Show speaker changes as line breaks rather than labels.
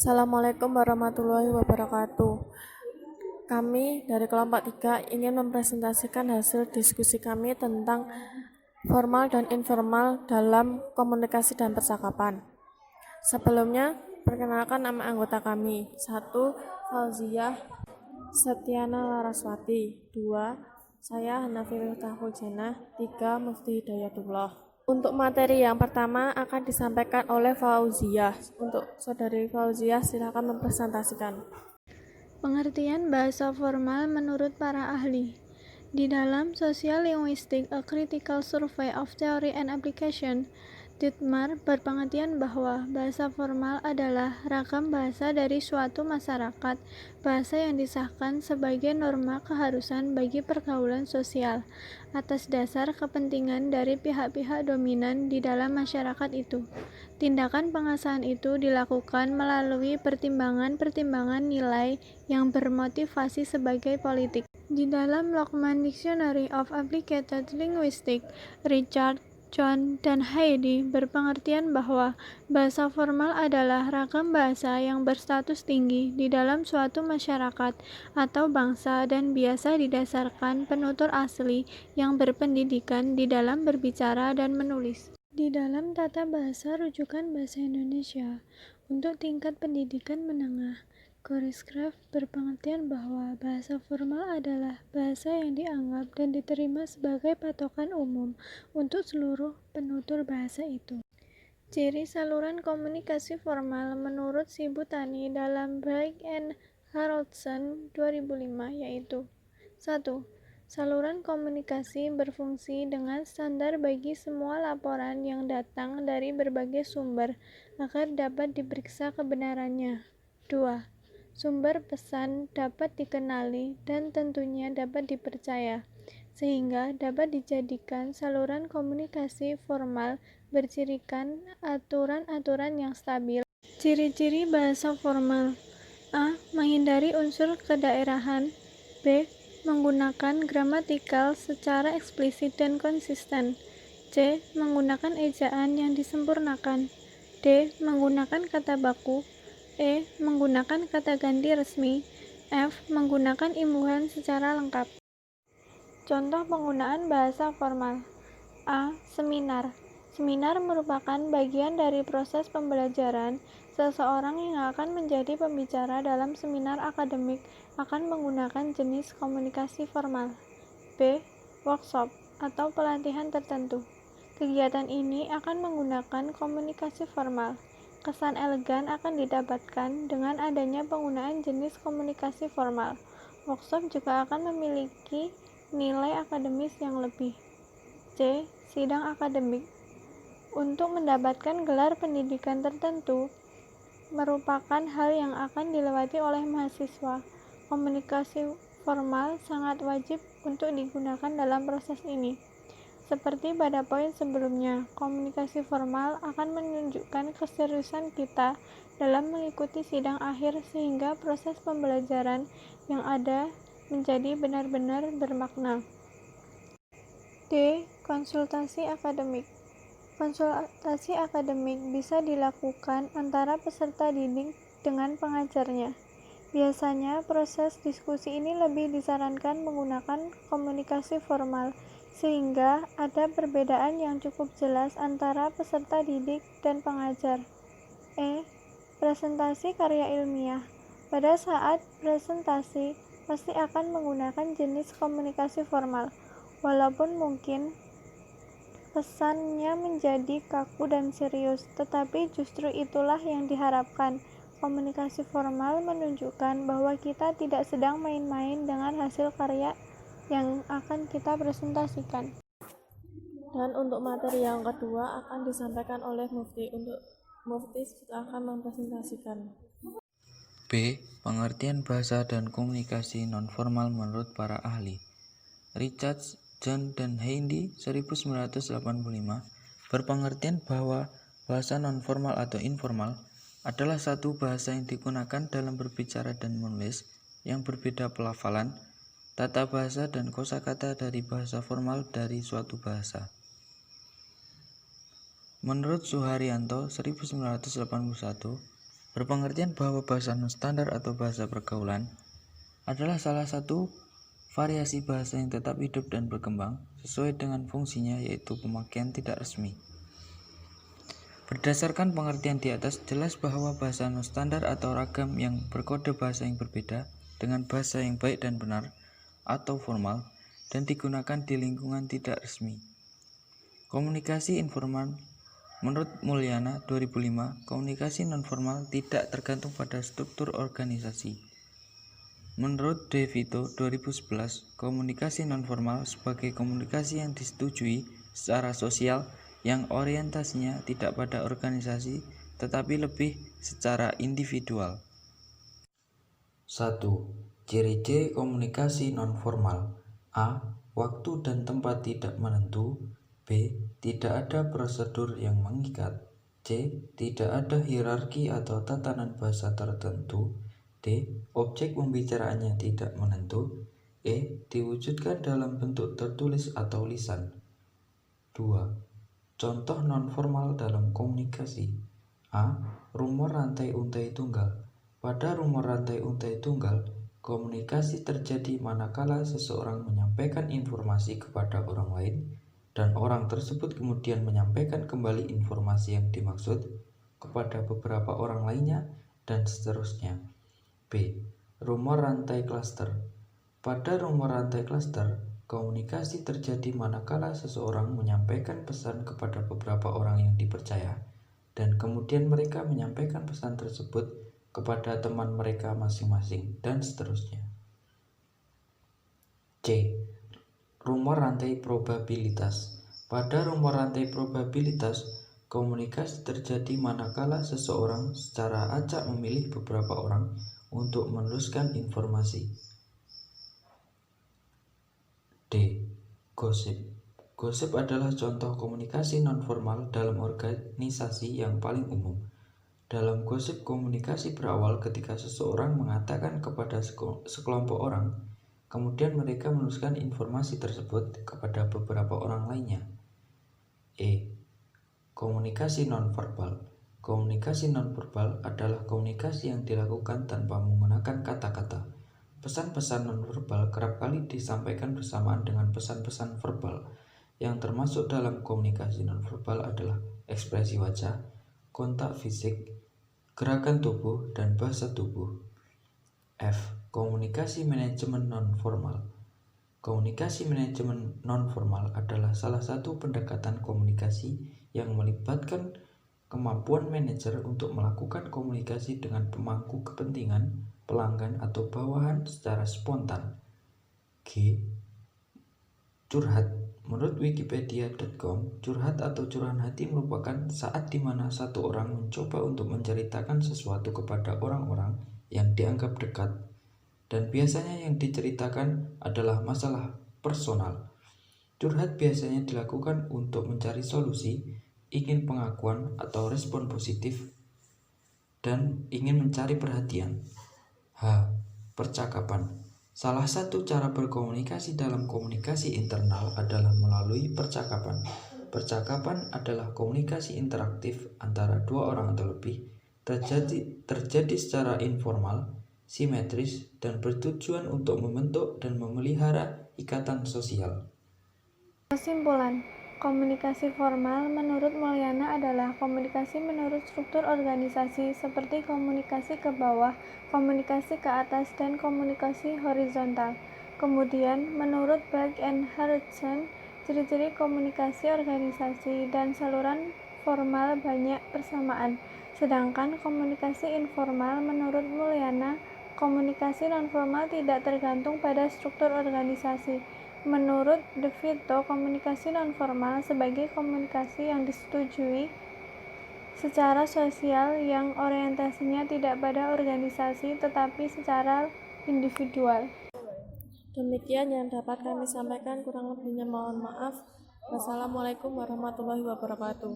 Assalamualaikum warahmatullahi wabarakatuh. Kami dari kelompok 3 ingin mempresentasikan hasil diskusi kami tentang formal dan informal dalam komunikasi dan percakapan. Sebelumnya, perkenalkan nama anggota kami. 1. Fauziah Setiana Laraswati. 2. Saya Hanafi Miftahul Jannah. 3. Mufti Hidayatullah. Untuk materi yang pertama akan disampaikan oleh Fauziah. Untuk saudari Fauziah, silakan mempresentasikan.
Pengertian bahasa formal menurut para ahli. Di dalam Social Linguistic, A Critical Survey of Theory and Application, Dittmar berpengertian bahwa bahasa formal adalah ragam bahasa dari suatu masyarakat, bahasa yang disahkan sebagai norma keharusan bagi pergaulan sosial, atas dasar kepentingan dari pihak-pihak dominan di dalam masyarakat itu. Tindakan pengasahan itu dilakukan melalui pertimbangan-pertimbangan nilai yang bermotivasi sebagai politik. Di dalam Lockman Dictionary of Applied Linguistics, Richard, John, dan Heidi berpengertian bahwa bahasa formal adalah ragam bahasa yang berstatus tinggi di dalam suatu masyarakat atau bangsa dan biasa didasarkan penutur asli yang berpendidikan di dalam berbicara dan menulis. Di dalam tata bahasa rujukan bahasa Indonesia untuk tingkat pendidikan menengah, Korescraft berpengertian bahwa bahasa formal adalah bahasa yang dianggap dan diterima sebagai patokan umum untuk seluruh penutur bahasa itu. Ciri saluran komunikasi formal menurut Sibutani dalam Blake and Haroldson 2005 yaitu 1. Saluran komunikasi berfungsi dengan standar bagi semua laporan yang datang dari berbagai sumber agar dapat diperiksa kebenarannya. 2. Sumber pesan dapat dikenali dan tentunya dapat dipercaya, sehingga dapat dijadikan saluran komunikasi formal bercirikan aturan-aturan yang stabil. Ciri-ciri bahasa formal: A. Menghindari unsur kedaerahan. B. Menggunakan gramatikal secara eksplisit dan konsisten. C. Menggunakan ejaan yang disempurnakan. D. Menggunakan kata baku. E. Menggunakan kata ganti resmi. F. Menggunakan imbuhan secara lengkap. Contoh penggunaan bahasa formal. A. Seminar. Seminar merupakan bagian dari proses pembelajaran. Seseorang yang akan menjadi pembicara dalam seminar akademik akan menggunakan jenis komunikasi formal. B. Workshop atau pelatihan tertentu. Kegiatan ini akan menggunakan komunikasi formal. Kesan elegan akan didapatkan dengan adanya penggunaan jenis komunikasi formal. Workshop juga akan memiliki nilai akademis yang lebih. C. Sidang akademik. Untuk mendapatkan gelar pendidikan tertentu merupakan hal yang akan dilewati oleh mahasiswa. Komunikasi formal sangat wajib untuk digunakan dalam proses ini. Seperti pada poin sebelumnya, komunikasi formal akan menunjukkan keseriusan kita dalam mengikuti sidang akhir sehingga proses pembelajaran yang ada menjadi benar-benar bermakna. D. Konsultasi akademik. Konsultasi akademik bisa dilakukan antara peserta didik dengan pengajarnya. Biasanya proses diskusi ini lebih disarankan menggunakan komunikasi formal, sehingga ada perbedaan yang cukup jelas antara peserta didik dan pengajar. E. Presentasi karya ilmiah. Pada saat presentasi, pasti akan menggunakan jenis komunikasi formal, walaupun mungkin pesannya menjadi kaku dan serius, tetapi justru itulah yang diharapkan. Komunikasi formal menunjukkan bahwa kita tidak sedang main-main dengan hasil karya yang akan kita presentasikan.
Dan untuk materi yang kedua akan disampaikan oleh Mufti. Untuk Mufti silakan mempresentasikan.
B. Pengertian bahasa dan komunikasi nonformal menurut para ahli. Richard, John, dan Heidi 1985 berpengertian bahwa bahasa nonformal atau informal adalah satu bahasa yang digunakan dalam berbicara dan menulis yang berbeda pelafalan, tata bahasa, dan kosakata dari bahasa formal dari suatu bahasa. Menurut Suharyanto 1981, berpengertian bahwa bahasa non-standar atau bahasa pergaulan adalah salah satu variasi bahasa yang tetap hidup dan berkembang sesuai dengan fungsinya, yaitu pemakaian tidak resmi. Berdasarkan pengertian di atas, jelas bahwa bahasa non-standar atau ragam yang berkode bahasa yang berbeda dengan bahasa yang baik dan benar atau formal dan digunakan di lingkungan tidak resmi. Komunikasi informal. Menurut Mulyana 2005, komunikasi nonformal tidak tergantung pada struktur organisasi. Menurut De Vito 2011, komunikasi nonformal sebagai komunikasi yang disetujui secara sosial yang orientasinya tidak pada organisasi tetapi lebih secara individual. 1. Ciri-ciri komunikasi nonformal. A. Waktu dan tempat tidak menentu. B. Tidak ada prosedur yang mengikat. C. Tidak ada hierarki atau tatanan bahasa tertentu. D. Objek pembicaraannya tidak menentu. E. Diwujudkan dalam bentuk tertulis atau lisan. 2. Contoh nonformal dalam komunikasi. A. Rumor rantai untai tunggal. Pada rumor rantai untai tunggal, komunikasi terjadi manakala seseorang menyampaikan informasi kepada orang lain dan orang tersebut kemudian menyampaikan kembali informasi yang dimaksud kepada beberapa orang lainnya dan seterusnya. B. Rumor rantai klaster. Pada rumor rantai klaster, komunikasi terjadi manakala seseorang menyampaikan pesan kepada beberapa orang yang dipercaya dan kemudian mereka menyampaikan pesan tersebut kepada teman mereka masing-masing dan seterusnya. C. Rumor rantai probabilitas. Pada rumor rantai probabilitas, komunikasi terjadi manakala seseorang secara acak memilih beberapa orang untuk meneruskan informasi. D. Gosip. Gosip adalah contoh komunikasi nonformal dalam organisasi yang paling umum. Dalam gosip, komunikasi berawal ketika seseorang mengatakan kepada sekelompok orang, kemudian mereka meneruskan informasi tersebut kepada beberapa orang lainnya. E. Komunikasi nonverbal. Komunikasi nonverbal adalah komunikasi yang dilakukan tanpa menggunakan kata-kata. Pesan-pesan nonverbal kerap kali disampaikan bersamaan dengan pesan-pesan verbal. Yang termasuk dalam komunikasi nonverbal adalah ekspresi wajah, kontak fisik, gerakan tubuh, dan bahasa tubuh. F. Komunikasi manajemen nonformal. Komunikasi manajemen nonformal adalah salah satu pendekatan komunikasi yang melibatkan kemampuan manajer untuk melakukan komunikasi dengan pemangku kepentingan, pelanggan, atau bawahan secara spontan. G. Curhat. Menurut wikipedia.com, curhat atau curahan hati merupakan saat di mana satu orang mencoba untuk menceritakan sesuatu kepada orang-orang yang dianggap dekat, dan biasanya yang diceritakan adalah masalah personal. Curhat biasanya dilakukan untuk mencari solusi, ingin pengakuan atau respon positif, dan ingin mencari perhatian. H. Percakapan. Salah satu cara berkomunikasi dalam komunikasi internal adalah melalui percakapan. Percakapan adalah komunikasi interaktif antara dua orang atau lebih, terjadi secara informal, simetris, dan bertujuan untuk membentuk dan memelihara ikatan sosial.
Kesimpulan, komunikasi formal menurut Mulyana adalah komunikasi menurut struktur organisasi seperti komunikasi ke bawah, komunikasi ke atas, dan komunikasi horizontal. Kemudian, menurut Berg and Hartson, ciri-ciri komunikasi organisasi dan saluran formal banyak persamaan. Sedangkan komunikasi informal menurut Mulyana, komunikasi nonformal tidak tergantung pada struktur organisasi. Menurut De Vito, komunikasi nonformal sebagai komunikasi yang disetujui secara sosial yang orientasinya tidak pada organisasi tetapi secara individual.
Demikian yang dapat kami sampaikan, kurang lebihnya mohon maaf. Wassalamualaikum warahmatullahi wabarakatuh.